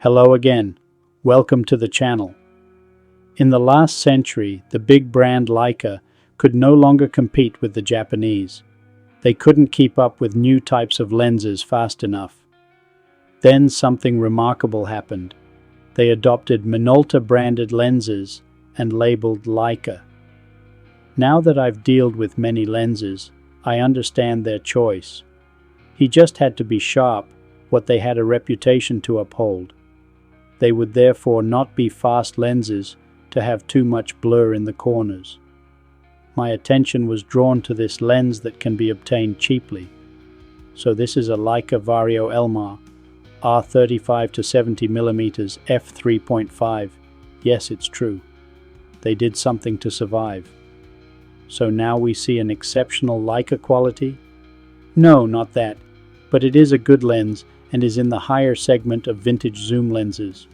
Hello again. Welcome to the channel. In the last century, the big brand Leica could no longer compete with the Japanese. They couldn't keep up with new types of lenses fast enough. Then something remarkable happened. They adopted Minolta-branded lenses and labeled Leica. Now that I've dealt with many lenses, I understand their choice. He just had to be sharp, what they had a reputation to uphold. They would therefore not be fast lenses to have too much blur in the corners. My attention was drawn to this lens that can be obtained cheaply. So this is a Leica Vario-Elmar R 35 to 70mm f3.5. Yes, it's true. They did something to survive. So now we see an exceptional Leica quality? No, not that. But it is a good lens and is in the higher segment of vintage zoom lenses.